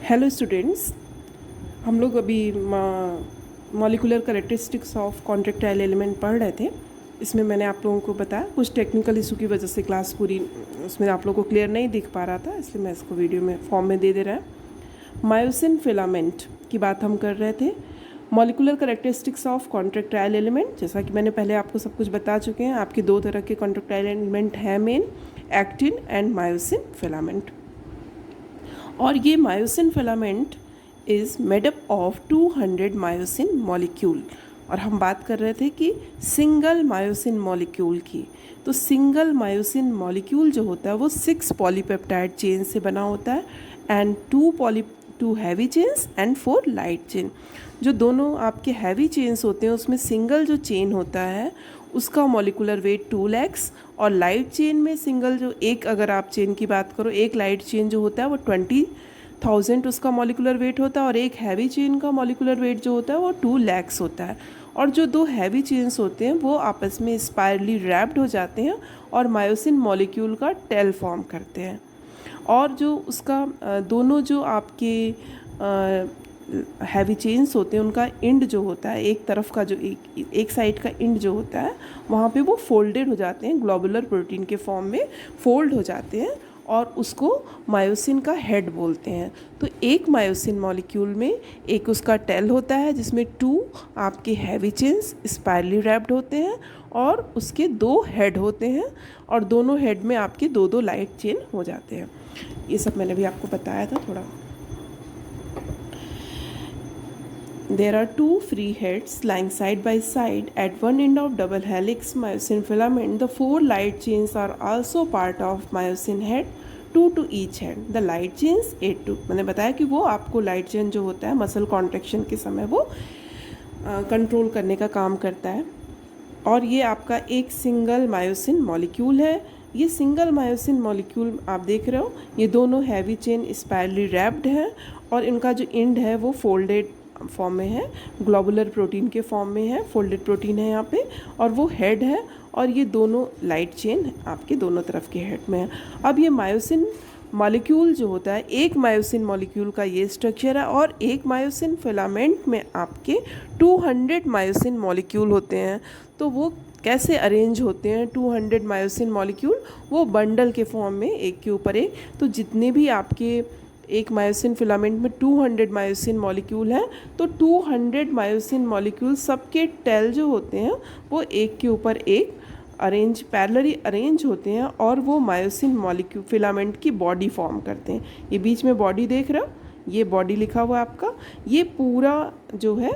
Hello students, हम लोग अभी molecular characteristics of contractile element पढ़ रहे थे। इसमें मैंने आप लोगों को बताया कुछ टेक्निकल इशू की वजह से क्लास पूरी उसमें आप लोगों को क्लियर नहीं दिख पा रहा था, इसलिए मैं इसको वीडियो में फॉर्म में दे रहा है। मायोसिन फिलामेंट की बात हम कर रहे थे। Molecular characteristics of contractile element, जैसा कि मैंने पहले आपको सब कुछ बता चुके हैं। आपके दो तरह के कॉन्ट्रैक्टाइल एलिमेंट हैं main, actin and myosin filament. और ये myosin filament is made up of 200 myosin molecule. और हम बात कर रहे थे कि सिंगल मायोसिन मॉलिक्यूल की। तो सिंगल मायोसिन मॉलिक्यूल जो होता है वो 6 पॉलीपेप्टाइड चेन से बना होता है and 2 heavy chains and 4 light chain. जो दोनों आपके हैवी चेन्स होते हैं उसमें सिंगल जो चेन होता है उसका मॉलिक्यूलर वेट 2 lakhs, और लाइट चेन में सिंगल जो एक, अगर आप चेन की बात करो, एक लाइट चेन जो होता है वो 20,000 उसका मॉलिक्यूलर वेट होता है, और एक हैवी चेन का मॉलिक्यूलर वेट जो होता है वो 2 lakhs होता है। और जो दो हैवी चेन्स होते हैं वो आपस में स्पायरली रैप्ड हो जाते हैं और मायोसिन मॉलिक्यूल का टेल फॉर्म करते हैं। और जो उसका दोनों जो आपके हैवी चेन्स होते हैं उनका इंड जो होता है, एक तरफ का जो एक साइड का इंड जो होता है वहाँ पे वो फोल्डेड हो जाते हैं, ग्लोबुलर प्रोटीन के फॉर्म में फोल्ड हो जाते हैं, और उसको मायोसिन का हेड बोलते हैं। तो एक मायोसिन मॉलिक्यूल में एक उसका टेल होता है जिसमें 2 आपके हैवी चेन्स स्पायरली रैप्ड होते हैं, और उसके 2 हेड होते हैं, और दोनों हेड में आपके 2 लाइट चेन हो जाते हैं। ये सब मैंने भी आपको बताया था थोड़ा। There are 2 free heads lying side by side at one end of double helix myosin filament. The 4 light chains are also part of myosin head, 2 to each head. The light chains 8 to, मैंने बताया कि वो आपको light chain जो होता है muscle contraction के समय वो कंट्रोल करने का काम करता है। और ये आपका एक सिंगल मायोसिन मॉलिक्यूल है। ये सिंगल मायोसिन मॉलिक्यूल आप देख रहे हो, ये दोनों हैवी चेन स्पायरली रैप्ड हैं, और इनका जो एंड है वो फोल्डेड फॉर्म में है, ग्लोबुलर प्रोटीन के फॉर्म में है, फोल्डेड प्रोटीन है यहाँ पे, और वो हेड है, और ये दोनों लाइट चेन आपके दोनों तरफ के हेड में है। अब ये मायोसिन मॉलिक्यूल जो होता है, एक मायोसिन मॉलिक्यूल का ये स्ट्रक्चर है, और एक मायोसिन फिलामेंट में आपके 200 मायोसिन मॉलिक्यूल होते हैं। तो वो कैसे अरेंज होते हैं 200 मायोसिन मॉलिक्यूल? वो बंडल के फॉर्म में एक के ऊपर एक। तो जितने भी आपके एक मायोसिन फिलामेंट में 200 मायोसिन मॉलिक्यूल हैं, तो 200 मायोसिन मॉलिक्यूल सबके टेल जो होते हैं वो एक के ऊपर एक पैरेलली अरेंज होते हैं, और वो मायोसिन मॉलिक्यूल फिलामेंट की बॉडी फॉर्म करते हैं। ये बीच में बॉडी देख रहे हो, ये बॉडी लिखा हुआ है आपका। ये पूरा जो है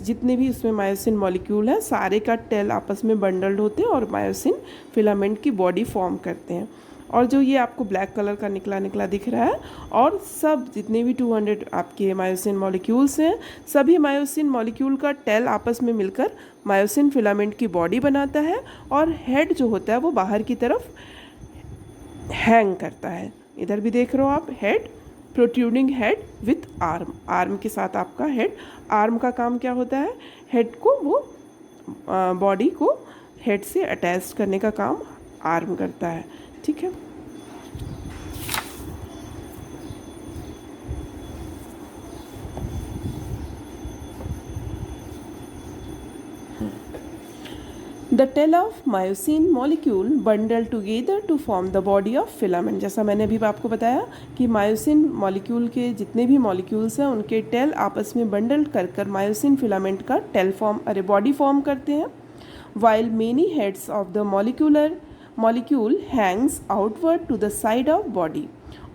जितने भी उसमें मायोसिन मॉलिक्यूल हैं सारे का टेल आपस में बंडल्ड होते हैं और मायोसिन फिलामेंट की बॉडी फॉर्म करते हैं। और जो ये आपको ब्लैक कलर का निकला निकला दिख रहा है, और सब जितने भी 200 आपके मायोसिन मॉलिक्यूल्स हैं, सभी मायोसिन मॉलिक्यूल का टेल आपस में मिलकर मायोसिन फिलामेंट की बॉडी बनाता है, और हेड जो होता है वो बाहर की तरफ हैंग करता है। इधर भी देख रहे हो आप, head, protruding head with arm, arm के साथ आपका हेड। आर्म का काम क्या होता है? हेड को वो बॉडी को हेड से अटैच करने का काम आर्म करता है। ठीक है। The tail of myosin molecule bundle together to form the body of filament। जैसा मैंने अभी आपको बताया कि मायोसिन मॉलिक्यूल के जितने भी मॉलिक्यूल्स हैं उनके टेल आपस में बंडल कर मायोसिन फिलामेंट का बॉडी फॉर्म करते हैं। While many heads of the molecule hangs outward to the side of body।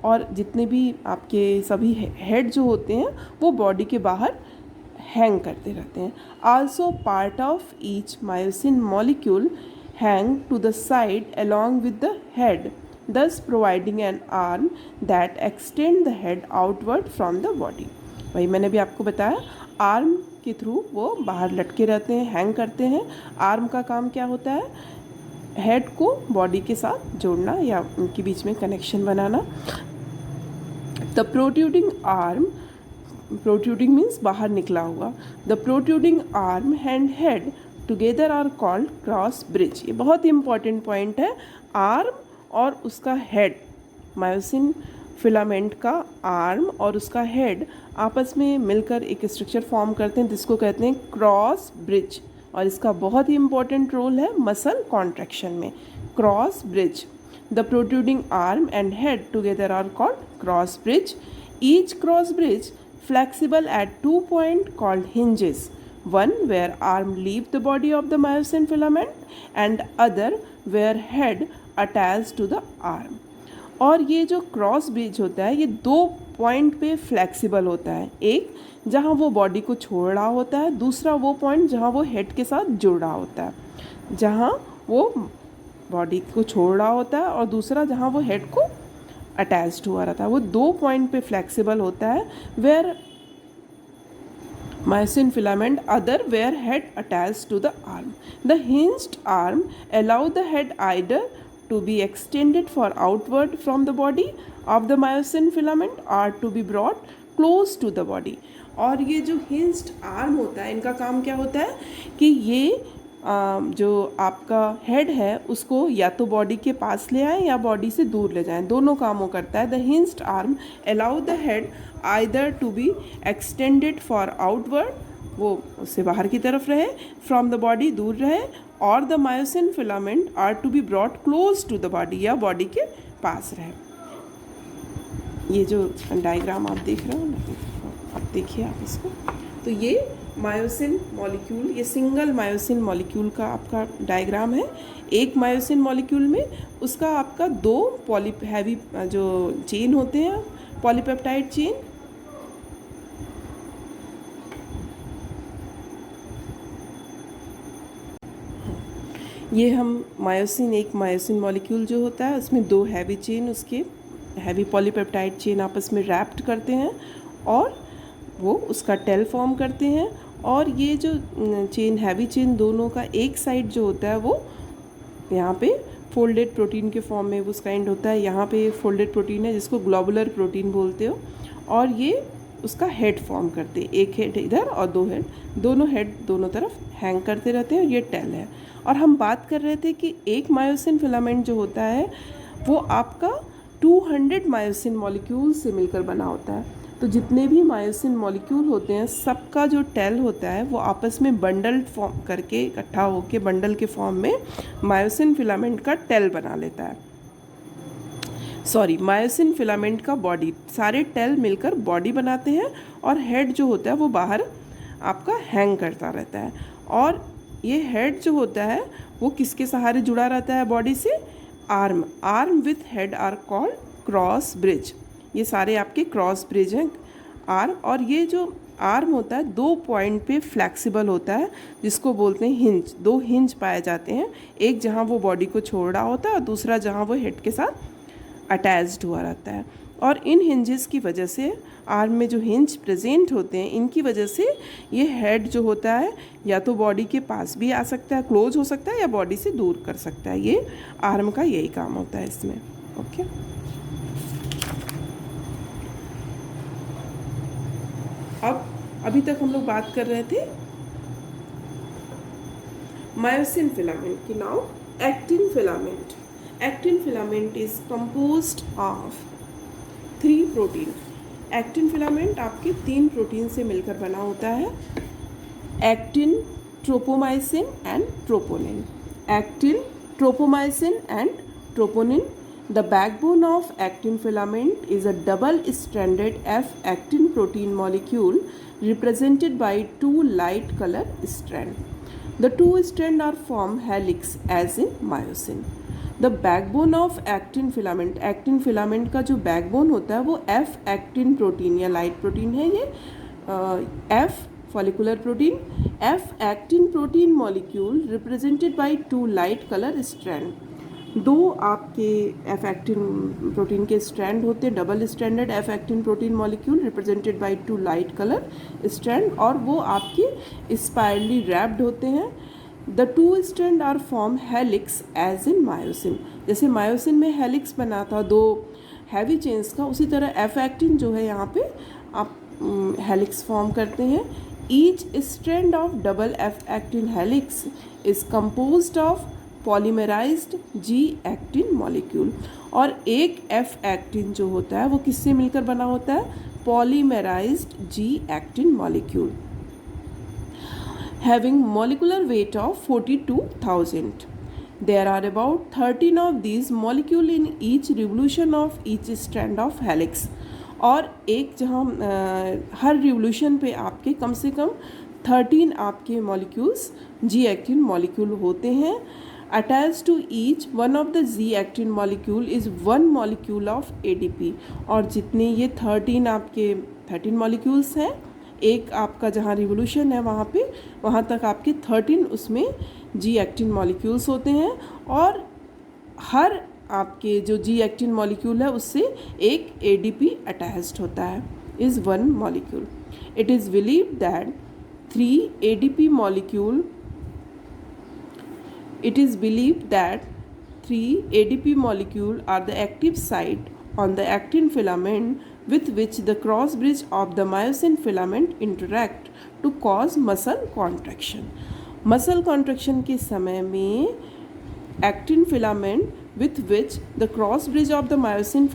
और जितने भी आपके सभी हेड जो होते हैं वो बॉडी के बाहर हैंग करते रहते हैं। Also part of each myosin molecule hang to the side along with the head, thus providing an arm that extend the head outward from the body। वही मैंने भी आपको बताया, आर्म के थ्रू वो बाहर लटके रहते हैं, हैंग करते हैं। आर्म का काम क्या होता है? हेड को बॉडी के साथ जोड़ना या उनके बीच में कनेक्शन बनाना। The protruding arm, protruding means बाहर निकला हुआ। The protruding arm and head together are called cross bridge. ये बहुत ही इंपॉर्टेंट पॉइंट है। आर्म और उसका हेड, मायोसिन फिलामेंट का आर्म और उसका हेड आपस में मिलकर एक स्ट्रक्चर फॉर्म करते हैं जिसको कहते हैं क्रॉस ब्रिज, और इसका बहुत ही इंपॉर्टेंट रोल है मसल कॉन्ट्रैक्शन में। Cross bridge, the protruding arm and head together are called cross bridge. Each cross bridge flexible at 2 points called hinges, one where arm leave the body of the myosin filament and other where head attached to the arm। और ये जो cross bridge होता है ये 2 point पे flexible होता है, एक जहाँ वो बॉडी को छोड़ रहा होता है, दूसरा वो पॉइंट जहाँ वो हेड के साथ जुड़ रहा होता है। जहाँ वो बॉडी को छोड़ रहा होता है और दूसरा जहाँ वो हेड को अटैच्ड हुआ रहता है, वो 2 पॉइंट पे फ्लेक्सिबल होता है। Where myosin filament, other where head attached to the arm। The hinged arm allow the head either to be extended for outward from the body of the myosin filament or to be brought close to the body। और ये जो hinged arm होता है इनका काम क्या होता है कि ये जो आपका हेड है उसको या तो बॉडी के पास ले आए या बॉडी से दूर ले जाएं, दोनों कामों करता है। The hinged arm allow the head either to be extended for outward, वो उससे बाहर की तरफ रहे, फ्रॉम द बॉडी दूर रहे, और the myosin filament are to be brought close to the body, या बॉडी के पास रहे। ये जो डायग्राम आप देख रहे हो ना, आप देखिए आप इसको, तो ये मायोसिन मॉलिक्यूल, ये सिंगल मायोसिन मॉलिक्यूल का आपका डायग्राम है। एक मायोसिन मॉलिक्यूल में उसका आपका 2 पॉली हैवी जो चेन होते हैं, पॉलीपेप्टाइड चेन, ये हम मायोसिन, एक मायोसिन मॉलिक्यूल जो होता है उसमें 2 हैवी चेन, उसके हैवी पॉलीपेप्टाइड चेन आपस में रैप्ट करते हैं और वो उसका टेल फॉर्म करते हैं। और ये जो चेन, हैवी चेन, दोनों का एक साइड जो होता है वो यहाँ पे फोल्डेड प्रोटीन के फॉर्म में उसका एंड होता है। यहाँ पे फोल्डेड प्रोटीन है जिसको ग्लोबुलर प्रोटीन बोलते हो, और ये उसका हेड फॉर्म करते हैं, एक हेड इधर और 2 हेड, दोनों हेड दोनों तरफ हैंग करते रहते हैं, और ये टेल है। और हम बात कर रहे थे कि एक मायोसिन फिलामेंट जो होता है वो आपका 200 मायोसिन मॉलिक्यूल से मिलकर बना होता है। तो जितने भी मायोसिन मॉलिक्यूल होते हैं सबका जो टेल होता है वो आपस में बंडल फॉर्म करके, इकट्ठा होकर बंडल के फॉर्म में मायोसिन फिलामेंट का टेल बना लेता है। मायोसिन फिलामेंट का बॉडी, सारे टेल मिलकर बॉडी बनाते हैं, और हेड जो होता है वो बाहर आपका हैंग करता रहता है। और ये हेड जो होता है वो किसके सहारे जुड़ा रहता है बॉडी से? Arm with head are called cross bridge. ये सारे आपके क्रॉस ब्रिज हैं आर्म। और ये जो आर्म होता है 2 पॉइंट पे फ्लेक्सिबल होता है जिसको बोलते हैं हिंज। 2 हिंज पाए जाते हैं, एक जहाँ वो बॉडी को छोड़ रहा होता है और दूसरा जहाँ वो हेड के साथ अटैच्ड हुआ रहता है। और इन हिंजेस की वजह से, आर्म में जो हिंज प्रेजेंट होते हैं इनकी वजह से ये हेड जो होता है या तो बॉडी के पास भी आ सकता है, क्लोज हो सकता है, या बॉडी से दूर कर सकता है। ये आर्म का यही काम होता है इसमें। ओके, अब अभी तक हम लोग बात कर रहे थे मायोसिन फिलामेंट की। Now actin filament. Actin filament is composed of 3 protein. Actin filament आपके 3 प्रोटीन से मिलकर बना होता है, actin, ट्रोपोमाइसिन and troponin. Actin, ट्रोपोमाइसिन and troponin. The backbone of actin filament is a double-stranded F-actin protein molecule represented by 2 light color strands. The 2 strands are formed helix as in myosin. The backbone of actin filament, actin filament का जो backbone होता है वो F-actin protein या light protein है। ये F follicular protein, F-actin protein molecule represented by 2 light color strands। 2 आपके F actin protein के स्ट्रैंड होते हैं, double stranded F actin protein molecule represented by 2 light colour strand, और वो आपके स्पाइरली रैप्ड होते हैं। The 2 strand are form helix as in myosin. जैसे मायोसिन में हेलिक्स बना था 2 हैवी चेन्स का, उसी तरह एफ एक्टिन जो है यहाँ पे आप हेलिक्स फॉर्म करते हैं। Each strand of double F actin helix is composed of polymerized G actin molecule. और एक एफ एक्टिन जो होता है वो किससे मिलकर बना होता है? Polymerized G actin molecule having molecular weight of 42,000. There are about 13 of these molecules in each revolution of each strand of helix. और एक जहाँ हर रिवोल्यूशन पे आपके कम से कम 13 आपके मॉलिक्यूल्स जी एक्टिन मॉलिक्यूल होते हैं। Attach to each one of the G actin molecule is one molecule of ADP. और जितने ये 13 आपके 13 मॉलिक्यूल्स हैं, एक आपका जहाँ रिवोल्यूशन है वहाँ तक आपके 13 उसमें जी एक्टिन मॉलिक्यूल्स होते हैं। और हर आपके जो जी एक्टिन मॉलिक्यूल है उससे एक एडीपी अटैच्ड होता है, is one molecule. It is believed that 3 ADP molecule are the active site on the actin filament with which the cross bridge of the myosin filament interact to cause muscle contraction. Muscle contraction के समय में actin filament with which the cross bridge of the myosin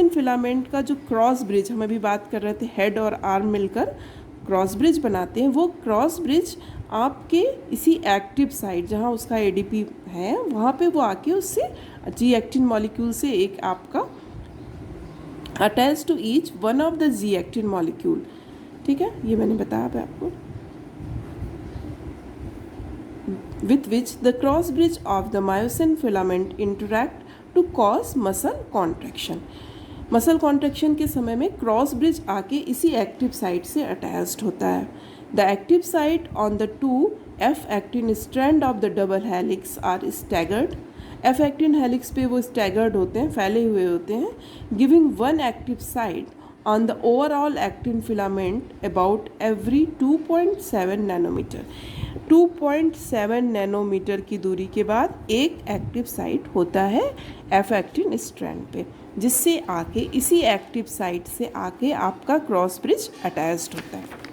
filament का जो cross bridge हम अभी बात कर रहे थे, हेड और आर्म मिलकर क्रॉस ब्रिज बनाते हैं, वो क्रॉस ब्रिज आपके इसी एक्टिव साइट जहाँ उसका एडीपी है वहाँ पे वो आके उससे जी एक्टिन मॉलिक्यूल से एक आपका attach to each one of the G actin molecule. ठीक है, ये मैंने बताया था आपको। with which the cross bridge of the myosin filament interact to cause muscle contraction. Muscle contraction के समय में क्रॉस ब्रिज आके इसी एक्टिव साइट से अटैच्ड होता है। The active site on the 2 F actin strand of the double helix are staggered. F actin helix पे वो स्टैगर्ड होते हैं, फैले हुए होते हैं, giving one active site on the overall actin filament about every 2.7 nanometre. 2.7 nanometre की दूरी के बाद एक एक्टिव साइट होता है एफ एक्टिन स्ट्रैंड पे, जिससे आके इसी एक्टिव साइट से आके आपका क्रॉस ब्रिज अटैच्ड होता है।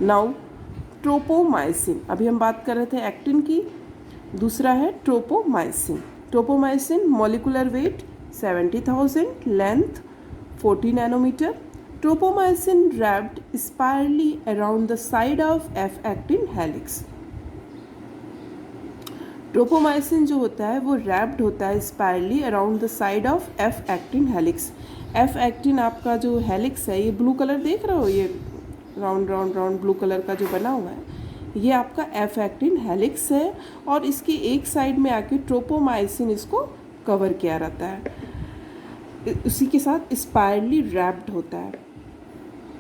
नाउ ट्रोपोमाइसिन, अभी हम बात कर रहे थे एक्टिन की, दूसरा है tropomyosin. Tropomyosin molecular weight 70,000, length 40 nanometre. Tropomyosin wrapped spirally around the side of F actin helix. Tropomyosin जो होता है वो रैप्ड होता है spirally around the side of F actin helix. F actin आपका जो हेलिक्स है, ये ब्लू कलर देख रहे हो, ये round round round blue colour का जो बना हुआ है, ये आपका एफ एक्टिन हेलिक्स है। और इसकी एक साइड में आके ट्रोपोमाइसिन इसको कवर किया रहता है, उसी के साथ स्पाइरली रैप्ड होता है।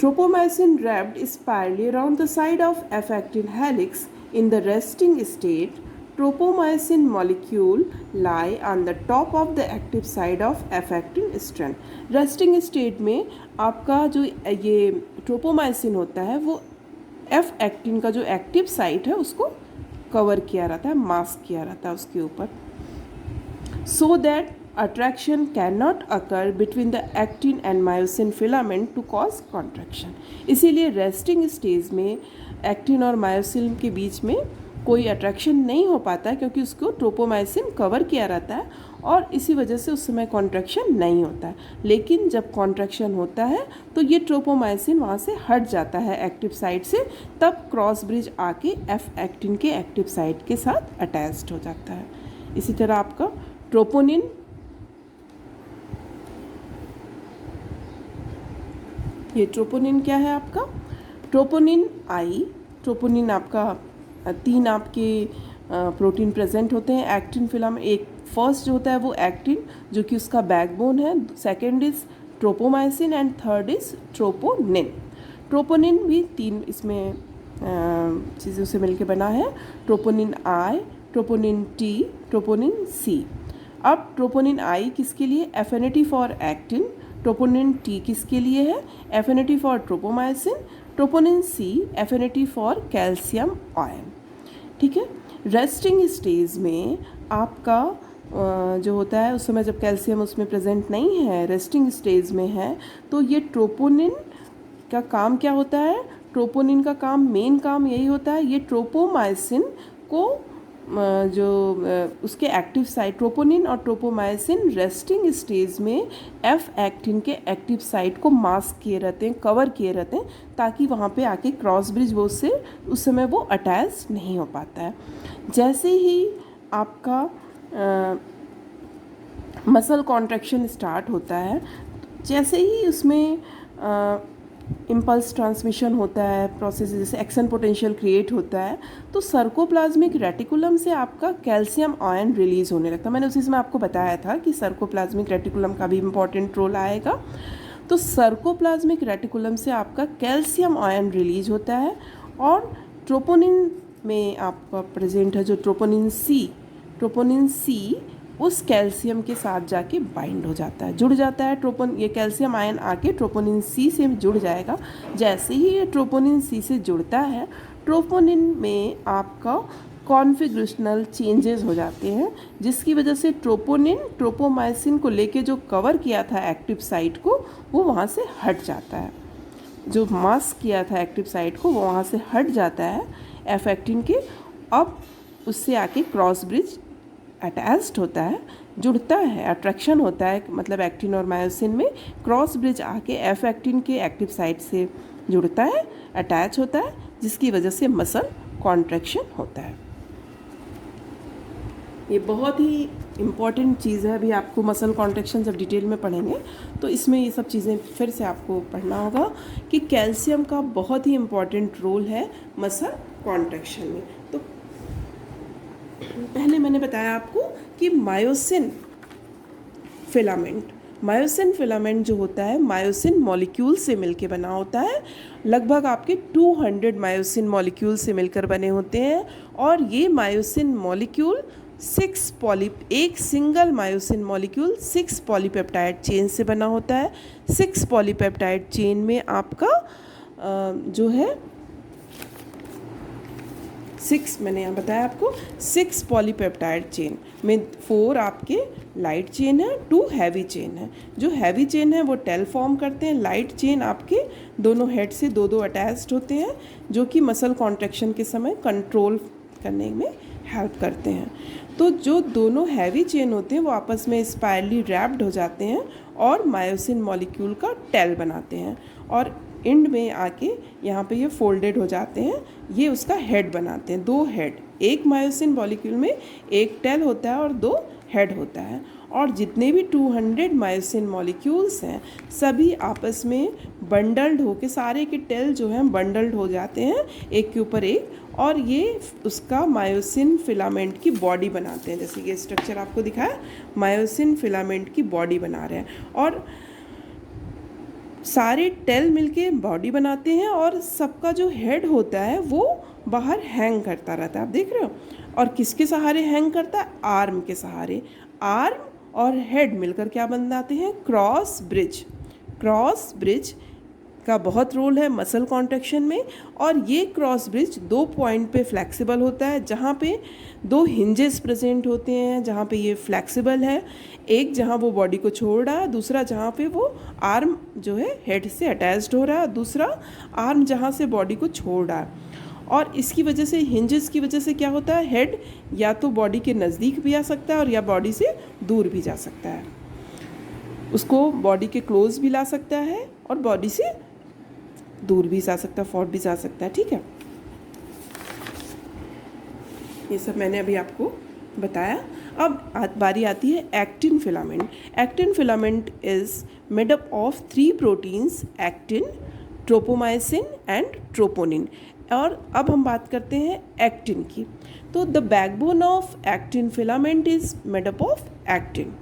ट्रोपोमाइसिन wrapped spirally around the side of F actin helix. In the resting state tropomyosin molecule lie on the top of the active side of F actin strand. Resting state में आपका जो ये ट्रोपोमाइसिन होता है वो F actin का जो active site है उसको कवर किया रहता है, मास्क किया रहता है उसके ऊपर, so that attraction cannot occur between the actin and myosin filament to cause contraction. इसीलिए रेस्टिंग स्टेज में एक्टिन और मायोसिन के बीच में कोई अट्रैक्शन नहीं हो पाता क्योंकि उसको ट्रोपोमाइसिन कवर किया रहता है और इसी वजह से उस समय कॉन्ट्रैक्शन नहीं होता है। लेकिन जब कॉन्ट्रैक्शन होता है तो ये ट्रोपोमाइसिन वहाँ से हट जाता है एक्टिव साइट से, तब क्रॉस ब्रिज आके एफ एक्टिन के एक्टिव साइट के साथ अटैच्ड हो जाता है। इसी तरह आपका ट्रोपोनिन, ये ट्रोपोनिन क्या है आपका? Troponin I. ट्रोपोनिन आपका 3 आपके प्रोटीन प्रेजेंट होते हैं एक्टिन फिलामेंट। एक फर्स्ट जो होता है वो एक्टिन जो कि उसका बैकबोन है, second is tropomyosin and third is troponin. Troponin भी 3 इसमें चीज़ों से मिलके बना है, troponin I, troponin T, troponin C. अब ट्रोपोनिन आई किसके लिए? Affinity for actin. Troponin T किसके लिए है? Affinity for tropomyosin. Troponin C affinity for calcium ion. ठीक है, रेस्टिंग स्टेज में आपका जो होता है उस समय जब कैल्शियम उसमें प्रेजेंट नहीं है, रेस्टिंग स्टेज में है, तो ये ट्रोपोनिन का काम क्या होता है? ट्रोपोनिन का काम, मेन काम यही होता है, ये ट्रोपोमाइसिन को उसके एक्टिव साइट, ट्रोपोनिन और ट्रोपोमाइसिन रेस्टिंग स्टेज में एफ एक्टिन के एक्टिव साइट को मास्क किए रहते हैं, कवर किए रहते हैं, ताकि वहाँ पे आके क्रॉस ब्रिज वो उससे उस समय वो अटैच नहीं हो पाता है। जैसे ही आपका मसल कॉन्ट्रैक्शन स्टार्ट होता है, जैसे ही उसमें इम्पल्स ट्रांसमिशन होता है, प्रोसेस जैसे एक्शन पोटेंशियल क्रिएट होता है, तो सर्कोप्लाज्मिक रेटिकुलम से आपका कैल्शियम आयन रिलीज़ होने लगता है। मैंने उसी समय आपको बताया था कि सर्कोप्लाज्मिक रेटिकुलम का भी इम्पॉर्टेंट रोल आएगा। तो सर्कोप्लाज्मिक रेटिकुलम से आपका कैल्शियम आयन रिलीज होता है और ट्रोपोनिन में आपका प्रेजेंट है जो ट्रोपोनिन सी उस कैल्शियम के साथ जाके बाइंड हो जाता है, जुड़ जाता है। ये कैल्शियम आयन आके ट्रोपोनिन सी से जुड़ जाएगा। जैसे ही ये ट्रोपोनिन सी से जुड़ता है, ट्रोपोनिन में आपका कॉन्फिगरेशनल चेंजेस हो जाते हैं, जिसकी वजह से ट्रोपोनिन ट्रोपोमाइसिन को लेके जो कवर किया था एक्टिव साइट को, वो वहाँ से हट जाता है। जो मास्क किया था एक्टिव साइट को वो वहाँ से हट जाता है एफ एक्टिन के। अब उससे आके क्रॉस ब्रिज अटैच्ड होता है, जुड़ता है, अट्रैक्शन होता है, मतलब एक्टिन और मायोसिन में क्रॉस ब्रिज आके एफ एक्टिन के एक्टिव साइट से जुड़ता है, अटैच होता है, जिसकी वजह से मसल कॉन्ट्रैक्शन होता है। ये बहुत ही इम्पॉर्टेंट चीज़ है। अभी आपको मसल कॉन्ट्रैक्शन जब डिटेल में पढ़ेंगे तो इसमें ये सब चीज़ें फिर से आपको पढ़ना होगा कि कैल्शियम का बहुत ही इम्पॉर्टेंट रोल है मसल कॉन्ट्रैक्शन में। तो पहले मैंने बताया आपको कि मायोसिन फिलामेंट जो होता है मायोसिन मॉलिक्यूल से मिलकर बना होता है। लगभग आपके 200 मायोसिन मॉलिक्यूल से मिलकर बने होते हैं और ये मायोसिन मॉलिक्यूल एक single myosin molecule 6 polypeptide chain से बना होता है। 6 पॉलीपेप्टाइड चेन में आपका जो है 6 मैंने यहाँ बताया आपको 6 पॉलीपेप्टाइड चेन में 4 आपके लाइट चेन है, 2 हैवी चेन है। जो हैवी चेन है वो टेल फॉर्म करते हैं, लाइट चेन आपके दोनों हेड से दो अटैच्ड होते हैं, जो कि मसल कॉन्ट्रैक्शन के समय कंट्रोल करने में हेल्प करते हैं। तो जो दोनों हैवी चेन होते हैं वो आपस में स्पायरली रैप्ड हो जाते हैं और मायोसिन मॉलिक्यूल का टेल बनाते हैं और एंड में आके यहाँ पे ये फोल्डेड हो जाते हैं, ये उसका हेड बनाते हैं। 2 हेड, एक मायोसिन मॉलिक्यूल में एक टेल होता है और 2 हेड होता है। और जितने भी 200 मायोसिन मॉलिक्यूल्स हैं सभी आपस में बंडल्ड होके, सारे के टेल जो हैं बंडल्ड हो जाते हैं एक के ऊपर एक, और ये उसका मायोसिन फिलामेंट की बॉडी बनाते हैं। जैसे ये स्ट्रक्चर आपको दिखाया, मायोसिन फिलामेंट की बॉडी बना रहे हैं और सारे टेल मिलके बॉडी बनाते हैं और सबका जो हेड होता है वो बाहर हैंग करता रहता है, आप देख रहे हो। और किसके सहारे हैंग करता है? आर्म के सहारे। आर्म और हेड मिलकर क्या बनाते हैं? क्रॉस ब्रिज का बहुत रोल है मसल कॉन्ट्रैक्शन में। और ये क्रॉस ब्रिज 2 पॉइंट पे फ्लेक्सिबल होता है, जहाँ पे 2 हिंजेस प्रेजेंट होते हैं, जहाँ पे ये फ्लेक्सिबल है। एक जहाँ वो बॉडी को छोड़ रहा है, दूसरा जहाँ पे वो आर्म जो है हेड से अटैच्ड हो रहा है, दूसरा आर्म जहाँ से बॉडी को छोड़ रहा है। और इसकी वजह से, हिंजेस की वजह से क्या होता है, हेड या तो बॉडी के नज़दीक भी आ सकता है और या बॉडी से दूर भी जा सकता है। उसको बॉडी के क्लोज भी ला सकता है और बॉडी से दूर भी जा सकता है, फॉर भी जा सकता है, ठीक है। ये सब मैंने अभी आपको बताया। अब बारी आती है actin filament. Actin filament is made up of 3 proteins, actin, ट्रोपोमाइसिन and troponin. और अब हम बात करते हैं एक्टिन की। तो the backbone of actin filament is made up of actin.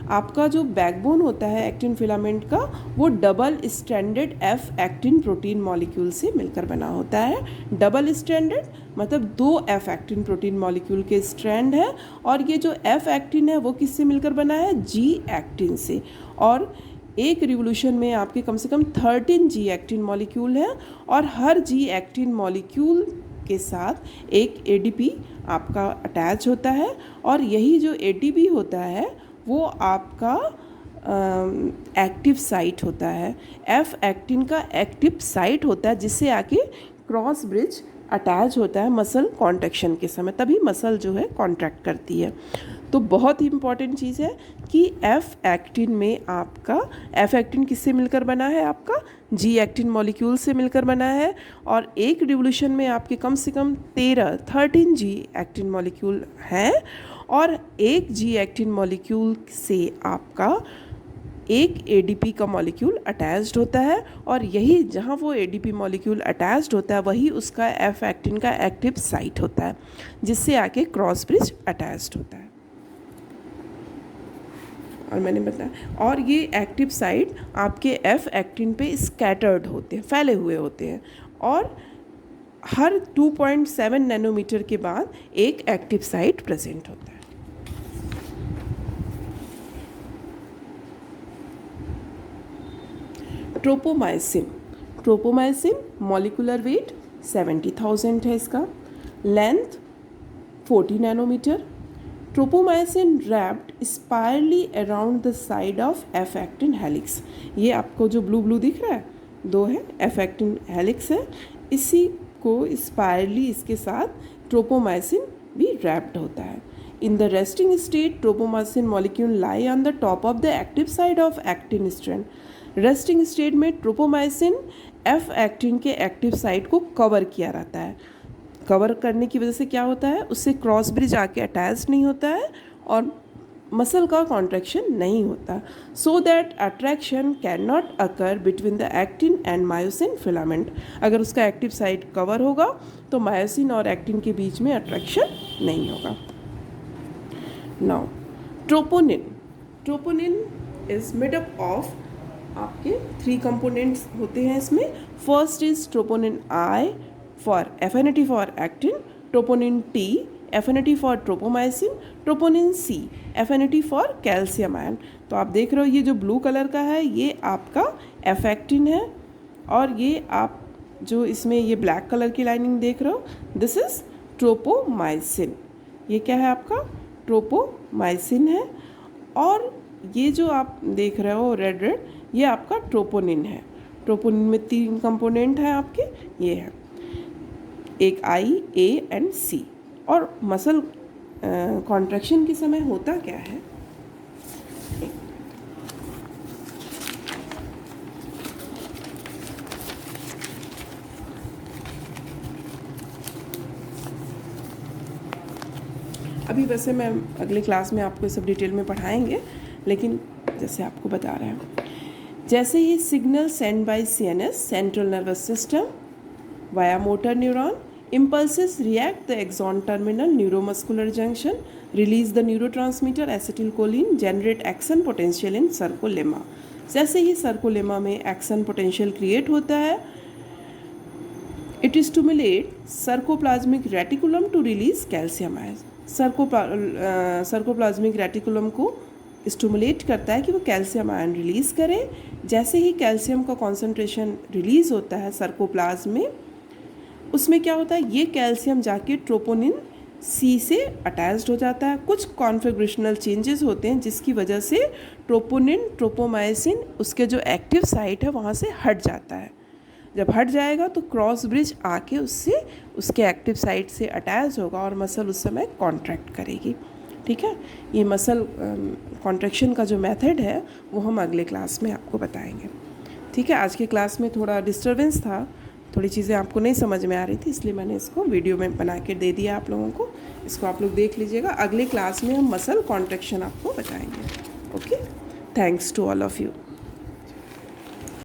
आपका जो बैकबोन होता है एक्टिन फिलामेंट का वो double stranded F actin protein molecule से मिलकर बना होता है। डबल स्ट्रैंडेड मतलब 2 एफ एक्टिन प्रोटीन मॉलिक्यूल के स्ट्रैंड है, और ये जो एफ एक्टिन है वो किससे मिलकर बना है? जी एक्टिन से। और एक रिवोल्यूशन में आपके कम से कम 13 जी एक्टिन मॉलिक्यूल हैं और हर जी एक्टिन मॉलिक्यूल के साथ एक एडीपी आपका अटैच होता है और यही जो एटीपी होता है वो आपका एक्टिव साइट होता है, एफ एक्टिन का एक्टिव साइट होता है, जिससे आके क्रॉस ब्रिज अटैच होता है मसल कॉन्ट्रैक्शन के समय, तभी मसल जो है कॉन्ट्रैक्ट करती है। तो बहुत ही इंपॉर्टेंट चीज़ है कि एफ एक्टिन में आपका, एफ एक्टिन किससे मिलकर बना है, आपका जी एक्टिन मॉलिक्यूल से मिलकर बना है और एक रिवोल्यूशन में आपके कम से कम 13 जी एक्टिन मॉलिक्यूल हैं और एक जी एक्टिन मॉलिक्यूल से आपका एक एडीपी का मॉलिक्यूल अटैच्ड होता है और यही जहाँ वो एडीपी मॉलिक्यूल अटैच्ड होता है वही उसका एफ एक्टिन का एक्टिव साइट होता है, जिससे आके क्रॉस ब्रिज अटैच्ड होता है। और मैंने बताया, और ये एक्टिव साइट आपके एफ एक्टिन पे स्कैटर्ड होते हैं, फैले हुए होते हैं और हर 2.7 नैनोमीटर के बाद एक एक्टिव साइट प्रेजेंट होता है। ट्रोपोमाइसिन, ट्रोपोमाइसिन मॉलिकुलर वेट 70,000 है इसका, length 40 nanometre. Tropomyosin wrapped spirally around the side of F actin helix. ये आपको जो ब्लू ब्लू दिख रहा है, दो है एफ एक्टिन हेलिक्स है, इसी को स्पायरली इसके साथ ट्रोपोमाइसिन भी रैप्ड होता है। In the resting state, tropomyosin molecule lie on the top of the active side of actin strand. Resting state में ट्रोपोमाइसिन एफ एक्टिन के एक्टिव साइट को कवर किया रहता है। कवर करने की वजह से क्या होता है, उससे क्रॉस ब्रिज आके अटैच नहीं होता है और मसल का कॉन्ट्रैक्शन नहीं होता, so that attraction can not occur between the actin and myosin filament. अगर उसका एक्टिव साइट कवर होगा तो मायोसिन और एक्टिन के बीच में अट्रैक्शन नहीं होगा। Now troponin, troponin is made up of आपके 3 कंपोनेंट्स होते हैं इसमें। First is troponin I for affinity for actin, troponin T affinity for tropomyosin, troponin C affinity for calcium ion. तो आप देख रहे हो ये जो ब्लू कलर का है ये आपका एफ एक्टिन है और ये आप जो इसमें ये ब्लैक कलर की लाइनिंग देख रहे हो दिस इज ट्रोपोमाइसिन। ये क्या है आपका ट्रोपोमाइसिन है और ये जो आप देख रहे हो रेड रेड ये आपका ट्रोपोनिन है। ट्रोपोनिन में 3 कंपोनेंट हैं आपके, ये है एक आई ए एंड सी। और मसल कॉन्ट्रैक्शन के समय होता क्या है, अभी वैसे मैं अगले क्लास में आपको सब डिटेल में पढ़ाएंगे, लेकिन जैसे आपको बता रहे हैं, जैसे ही signal send by CNS central nervous system via motor neuron, impulses react the axon terminal neuromuscular junction, release the neurotransmitter acetylcholine, generate action potential in sarcolemma। जैसे ही sarcolemma में action potential create होता है, it stimulate sarcoplasmic reticulum to release calcium ions। sarcoplasmic reticulum को stimulate करता है कि वो calcium ion release करे। जैसे ही कैल्शियम का कॉन्सेंट्रेशन रिलीज़ होता है सर्कोप्लाज्म में, उसमें क्या होता है, ये कैल्शियम जाके ट्रोपोनिन सी से अटैच्ड हो जाता है। कुछ कॉन्फ़िगरेशनल चेंजेस होते हैं जिसकी वजह से ट्रोपोनिन ट्रोपोमाइसिन उसके जो एक्टिव साइट है वहाँ से हट जाता है। जब हट जाएगा तो क्रॉस ब्रिज आके उससे उसके एक्टिव साइट से अटैच होगा और मसल उस समय कॉन्ट्रैक्ट करेगी। ठीक है, ये मसल कॉन्ट्रैक्शन का जो मेथड है वो हम अगले क्लास में आपको बताएंगे। ठीक है, आज के क्लास में थोड़ा डिस्टर्बेंस था, थोड़ी चीज़ें आपको नहीं समझ में आ रही थी, इसलिए मैंने इसको वीडियो में बना के दे दिया आप लोगों को। इसको आप लोग देख लीजिएगा, अगले क्लास में हम मसल कॉन्ट्रैक्शन आपको बताएंगे। Okay, thanks to all of you.